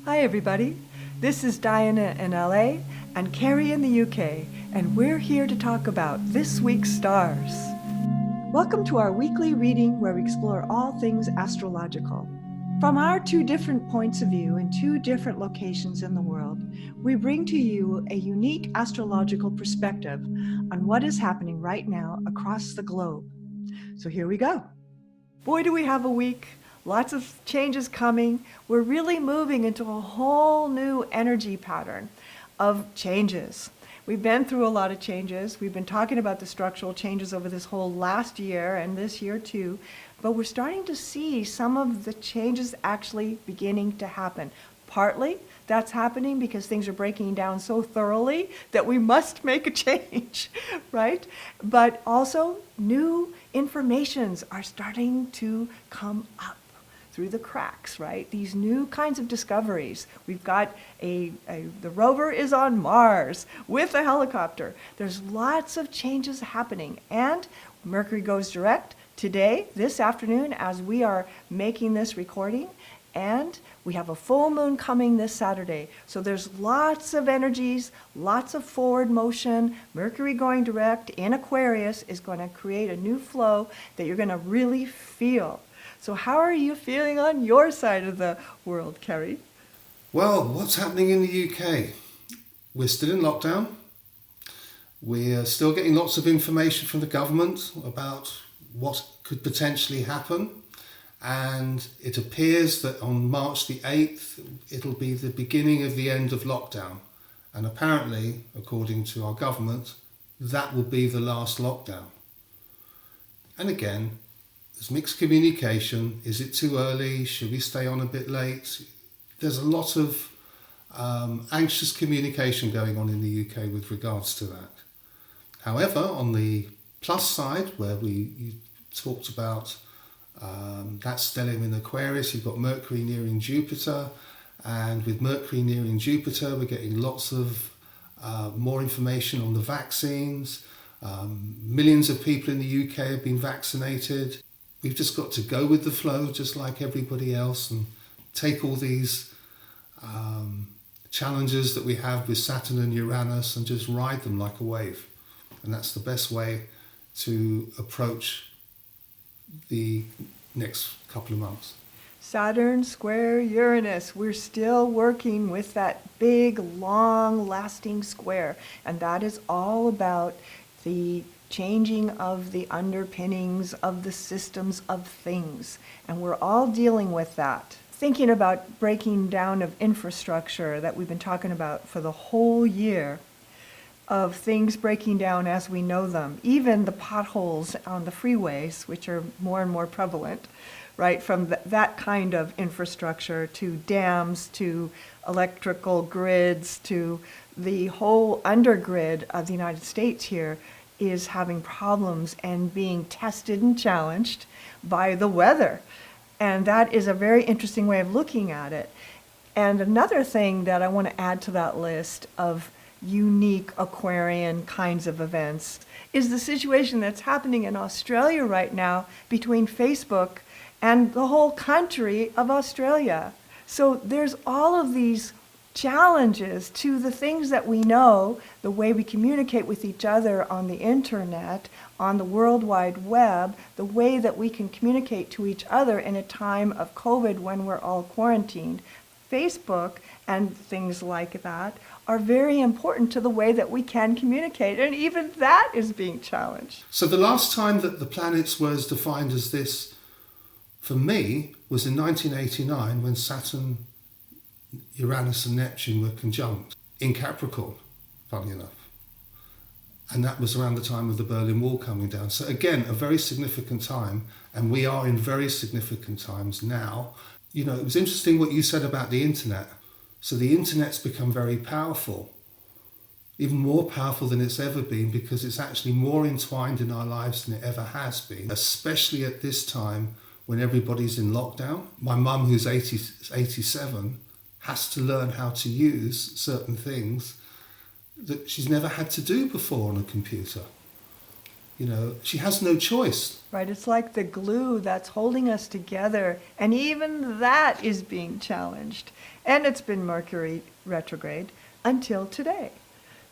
Hi everybody, this is Diana in LA and Cary in the UK, and we're here to talk about this week's stars. Welcome to our weekly reading where we explore all things astrological. From our two different points of view in two different locations in the world, we bring to you a unique astrological perspective on what is happening right now across the globe. So here we go. Boy, do we have a week. Lots of changes coming. We're really moving into a whole new energy pattern of changes. We've been through a lot of changes. We've been talking about the structural changes over this whole last year and this year too, but we're starting to see some of the changes actually beginning to happen. Partly that's happening because things are breaking down so thoroughly that we must make a change, right? But also new informations are starting to come up through the cracks, right? These new kinds of discoveries. We've got the rover is on Mars with a helicopter. There's lots of changes happening, and Mercury goes direct today, this afternoon, as we are making this recording, and we have a full moon coming this Saturday. So there's lots of energies, lots of forward motion. Mercury going direct in Aquarius is going to create a new flow that you're going to really feel. So how are you feeling on your side of the world, Cary? Well, what's happening in the UK? We're still in lockdown. We're still getting lots of information from the government about what could potentially happen. And it appears that on March the 8th, it'll be the beginning of the end of lockdown. And apparently, according to our government, that will be the last lockdown. And again, there's mixed communication. Is it too early? Should we stay on a bit late? There's a lot of anxious communication going on in the UK with regards to that. However, on the plus side, where you talked about that stellium in Aquarius, you've got Mercury nearing Jupiter, and with Mercury nearing Jupiter, we're getting lots of more information on the vaccines. Millions of people in the UK have been vaccinated. We've just got to go with the flow, just like everybody else, and take all these challenges that we have with Saturn and Uranus and just ride them like a wave. And that's the best way to approach the next couple of months. Saturn square Uranus. We're still working with that big, long-lasting square, and that is all about the changing of the underpinnings of the systems of things. And we're all dealing with that. Thinking about breaking down of infrastructure that we've been talking about for the whole year, of things breaking down as we know them, even the potholes on the freeways, which are more and more prevalent, right? From that kind of infrastructure to dams, to electrical grids, to the whole undergrid of the United States here is having problems and being tested and challenged by the weather. And that is a very interesting way of looking at it. And another thing that I want to add to that list of unique Aquarian kinds of events is the situation that's happening in Australia right now between Facebook and the whole country of Australia. So there's all of these challenges to the things that we know, the way we communicate with each other on the internet, on the World Wide Web, the way that we can communicate to each other in a time of COVID when we're all quarantined. Facebook and things like that are very important to the way that we can communicate, and even that is being challenged. So the last time that the planets was defined as this, for me, was in 1989 when Saturn, Uranus and Neptune were conjunct in Capricorn, funny enough. And that was around the time of the Berlin Wall coming down. So again, a very significant time, and we are in very significant times now. You know, it was interesting what you said about the internet. So the internet's become very powerful, even more powerful than it's ever been, because it's actually more entwined in our lives than it ever has been, especially at this time when everybody's in lockdown. My mum, who's 87, has to learn how to use certain things that she's never had to do before on a computer. She has no choice. Right, it's like the glue that's holding us together, and even that is being challenged. And it's been Mercury retrograde until today.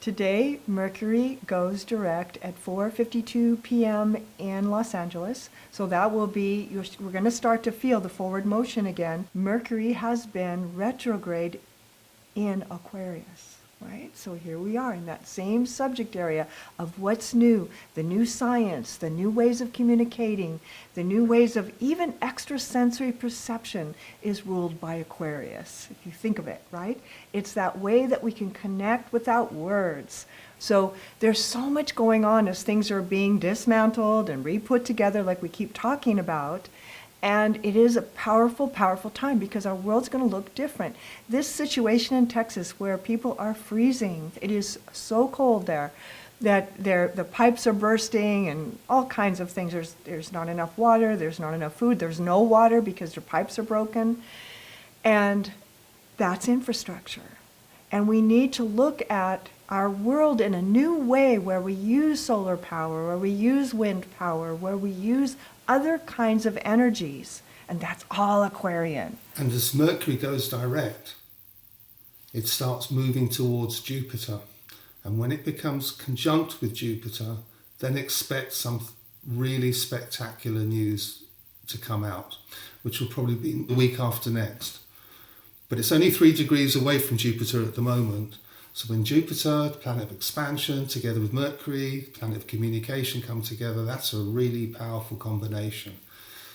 Today, Mercury goes direct at 4:52 p.m. in Los Angeles. So that will be, we're going to start to feel the forward motion again. Mercury has been retrograde in Aquarius, right? So here we are in that same subject area of what's new, the new science, the new ways of communicating, the new ways of even extrasensory perception is ruled by Aquarius, if you think of it, right? It's that way that we can connect without words. So there's so much going on as things are being dismantled and re-put together like we keep talking about. And it is a powerful, powerful time because our world's going to look different. This situation in Texas where people are freezing, it is so cold there that the pipes are bursting and all kinds of things. There's not enough water, there's not enough food, there's no water because their pipes are broken. And that's infrastructure. And we need to look at our world in a new way where we use solar power, where we use wind power, where we use other kinds of energies. And that's all Aquarian. And as Mercury goes direct, it starts moving towards Jupiter. And when it becomes conjunct with Jupiter, then expect some really spectacular news to come out, which will probably be the week after next. But it's only 3 degrees away from Jupiter at the moment. So when Jupiter, the planet of expansion, together with Mercury, planet of communication, come together, that's a really powerful combination.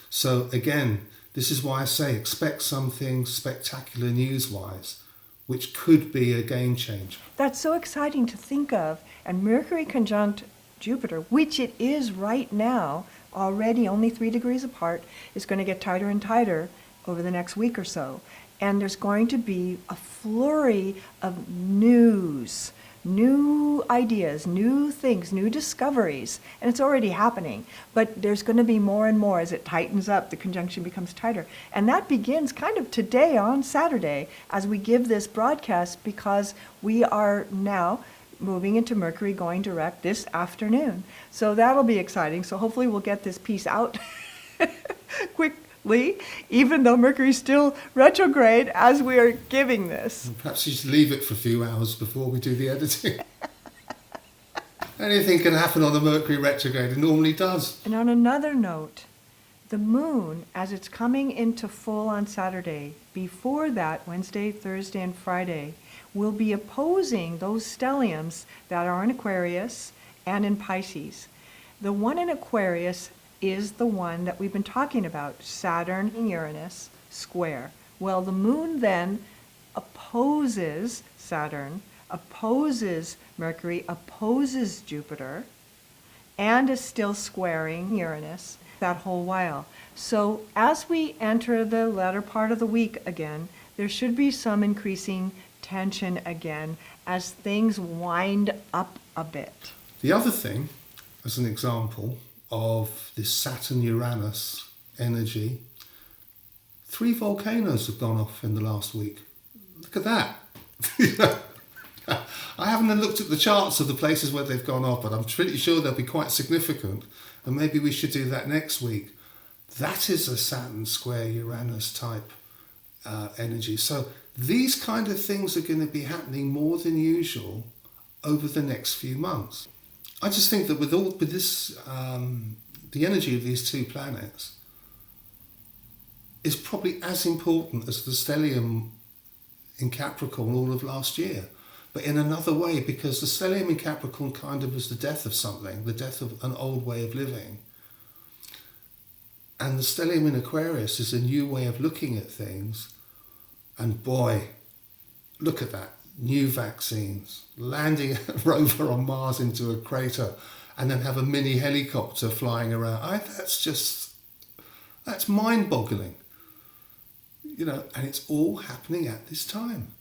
So again, this is why I say expect something spectacular news-wise, which could be a game changer. That's so exciting to think of. And Mercury conjunct Jupiter, which it is right now, already only 3 degrees apart, is going to get tighter and tighter over the next week or so. And there's going to be a flurry of news, new ideas, new things, new discoveries. And it's already happening. But there's going to be more and more as it tightens up, the conjunction becomes tighter. And that begins kind of today on Saturday as we give this broadcast because we are now moving into Mercury going direct this afternoon. So that'll be exciting. So hopefully we'll get this piece out quickly, even though Mercury's still retrograde as we are giving this. Perhaps you should leave it for a few hours before we do the editing. Anything can happen on the Mercury retrograde, it normally does. And on another note, the moon, as it's coming into full on Saturday, before that, Wednesday, Thursday, and Friday, will be opposing those stelliums that are in Aquarius and in Pisces. The one in Aquarius is the one that we've been talking about, Saturn and Uranus square. Well, the moon then opposes Saturn, opposes Mercury, opposes Jupiter, and is still squaring Uranus that whole while. So as we enter the latter part of the week again, there should be some increasing tension again as things wind up a bit. The other thing, as an example of this Saturn-Uranus energy, 3 volcanoes have gone off in the last week. Look at that. I haven't looked at the charts of the places where they've gone off, but I'm pretty sure they'll be quite significant. And maybe we should do that next week. That is a Saturn square Uranus type energy. So these kind of things are going to be happening more than usual over the next few months. I just think that with this, the energy of these 2 planets is probably as important as the stellium in Capricorn all of last year, but in another way, because the stellium in Capricorn kind of was the death of something, the death of an old way of living. And the stellium in Aquarius is a new way of looking at things. And boy, look at that. New vaccines, landing a rover on Mars into a crater, and then have a mini helicopter flying around. That's mind-boggling. And it's all happening at this time.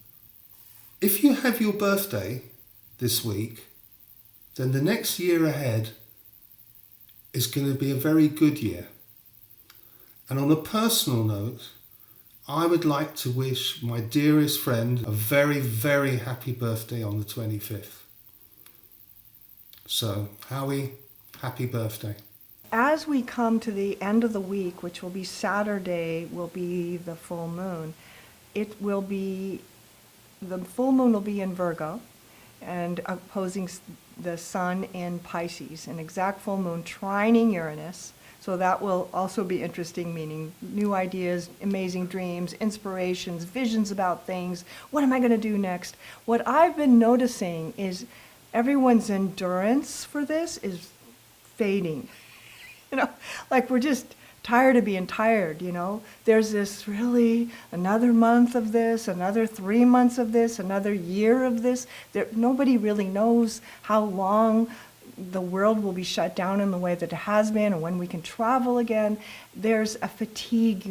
If you have your birthday this week, then the next year ahead is going to be a very good year. And on a personal note, I would like to wish my dearest friend a very, very happy birthday on the 25th. So, Howie, Happy birthday. As we come to the end of the week, which will be Saturday, will be the full moon. The full moon will be in Virgo and opposing the sun in Pisces, an exact full moon trining Uranus. So that will also be interesting, meaning new ideas, amazing dreams, inspirations, visions about things. What am I going to do next? What I've been noticing is everyone's endurance for this is fading. Like we're just tired of being tired, There's this really another month of this, another 3 months of this, another year of this. Nobody really knows how long the world will be shut down in the way that it has been and when we can travel again. There's a fatigue,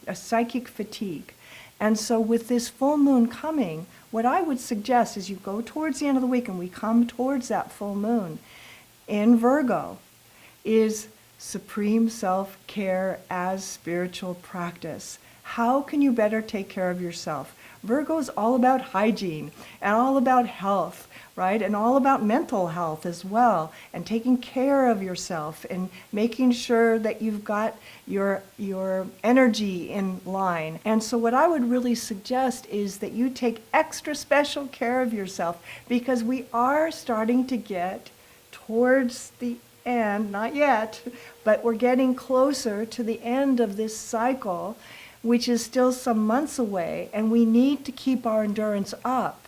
a psychic fatigue. And so with this full moon coming, what I would suggest is you go towards the end of the week and we come towards that full moon in Virgo is supreme self-care as spiritual practice. How can you better take care of yourself? Virgo is all about hygiene and all about health, right? And all about mental health as well, and taking care of yourself and making sure that you've got your energy in line. And so what I would really suggest is that you take extra special care of yourself, because we are starting to get towards the end, not yet, but we're getting closer to the end of this cycle, which is still some months away, and we need to keep our endurance up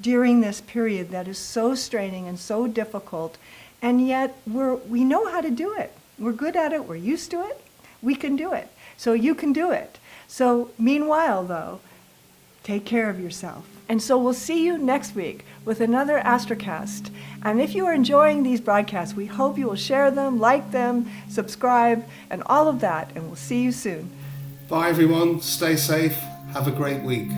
during this period that is so straining and so difficult, and yet we know how to do it. We're good at it, we're used to it, we can do it. So you can do it. So meanwhile, though, take care of yourself. And so we'll see you next week with another Astrocast. And if you are enjoying these broadcasts, we hope you will share them, like them, subscribe, and all of that. And we'll see you soon. Bye everyone, stay safe, have a great week.